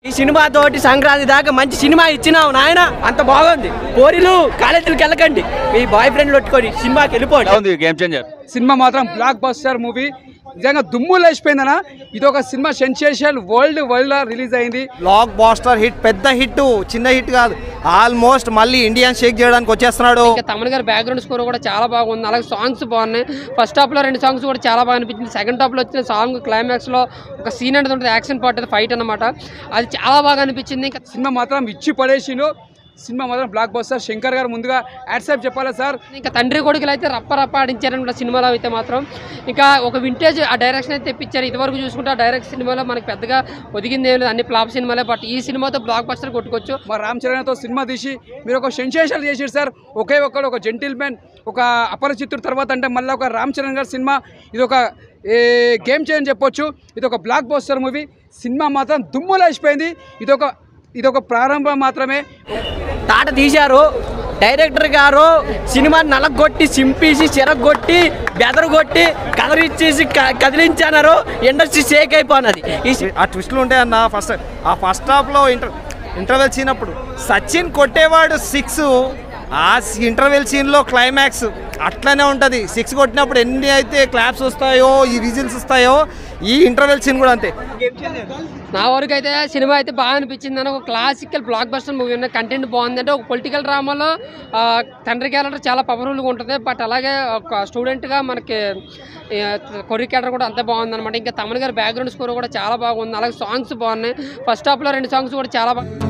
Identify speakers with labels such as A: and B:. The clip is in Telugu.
A: ఈ సినిమా తోటి సంక్రాంతి దాకా మంచి సినిమా ఇచ్చినావు నాయన, అంత బాగుంది. పోరీలు కాలేజీలకు వెళ్ళకండి, మీ బాయ్ ఫ్రెండ్ పెట్టుకొని సినిమాకి వెళ్ళిపోండి.
B: గేమ్ చేంజర్
C: సినిమా మాత్రం బ్లాక్ బస్టర్ మూవీ, నిజంగా దుమ్ము లేచిపోయిందనా. ఇది ఒక సినిమా సెన్సేషన్, వరల్డ్ రిలీజ్ అయింది.
D: బ్లాక్ బాస్టర్ హిట్, పెద్ద హిట్, చిన్న హిట్ కాదు, ఆల్మోస్ట్ మళ్ళీ ఇండియన్ షేక్ చేయడానికి వచ్చేస్తున్నాడు.
E: ఇంకా తమన్ గారి బ్యాక్గ్రౌండ్ స్కోర్ కూడా చాలా బాగుంది, అలాగే సాంగ్స్ బాగున్నాయి. ఫస్ట్ హాఫ్ లో 2 సాంగ్స్ కూడా చాలా బాగా అనిపించింది. సెకండ్ హాఫ్ లో వచ్చిన సాంగ్ క్లైమాక్స్ లో ఒక సీన్ అనేది ఉంటుంది, యాక్షన్ పార్ట్ అది ఫైట్ అనమాట, అది చాలా బాగా అనిపించింది. ఇంకా
C: సినిమా మాత్రం ఇచ్చి పడేసిండు. సినిమా మాత్రం బ్లాక్ బస్టర్. శంకర్ గారు ముందుగా యాడ్సాప్ చెప్పాలా సార్.
E: ఇంకా తండ్రి కొడుకులు అయితే రప్ప ఆడించారనమాట సినిమాలో అయితే మాత్రం. ఇంకా ఒక వింటేజ్ ఆ డైరెక్షన్ అయితే తెప్పించారు. ఇదివరకు చూసుకుంటే ఆ డైరెక్ట్ సినిమాలో మనకి పెద్దగా ఒదిగింది ఏం లేదు, అన్ని ఫ్లాప్ సినిమాలే. బట్ ఈ సినిమాతో బ్లాక్ బస్టర్ కొట్టుకోవచ్చు.
C: మా రామ్ చరణ్తో సినిమా తీసి మీరు ఒక సెన్సేషన్ చేసారు సార్. ఒకే ఒక్కడు, ఒక జెంటిల్మెన్, ఒక అపరిచితుడు తర్వాత అంటే మళ్ళీ ఒక రామ్ చరణ్ గారి సినిమా. ఇది ఒక గేమ్ చేంజ్ చెప్పొచ్చు. ఇది ఒక బ్లాక్ బస్టర్ మూవీ. సినిమా మాత్రం దుమ్ము లేచిపోయింది. ఇదొక ప్రారంభం మాత్రమే.
A: తాట తీశారు డైరెక్టర్ గారు, సినిమాని నలగొట్టి, సింపేసి, చెరగొట్టి, బెదరగొట్టి, కదిలిచ్చేసి కదిలించారు. ఇండస్ట్రీ షేక్ అయిపోయినది.
D: ఆ ట్విస్టులు ఉంటాయన్న. ఫస్ట్ హాఫ్లో ఇంటర్వెల్ సీన్ అప్పుడు సచిన్ కొట్టేవాడు 6, ఆ ఇంటర్వెల్ సీన్లో క్లైమాక్స్ అట్లనే ఉంటుంది. 6 కొట్టినప్పుడు ఎన్ని అయితే క్లాప్స్ వస్తాయో, ఈ విజిల్స్ వస్తాయో, ఈ ఇంటర్వెల్ సీన్ కూడా అంతే.
E: నా వరకు అయితే సినిమా అయితే బాగా అనిపించింది అని. ఒక క్లాసికల్ బ్లాక్ బస్టర్ మూవీ ఉన్న కంటెంట్ బాగుంది. అంటే ఒక పొలిటికల్ డ్రామాలో తండ్రి క్యారెక్టర్ చాలా పవర్ఫుల్గా ఉంటుంది. బట్ అలాగే ఒక స్టూడెంట్గా మనకి కొర్రి క్యారెక్టర్ కూడా అంతే బాగుంది అనమాట. ఇంకా తమన్ గారి బ్యాక్గ్రౌండ్ స్కోర్ కూడా చాలా బాగుంది, అలాగే సాంగ్స్ బాగున్నాయి. ఫస్ట్ హాఫ్లో 2 సాంగ్స్ కూడా చాలా బాగా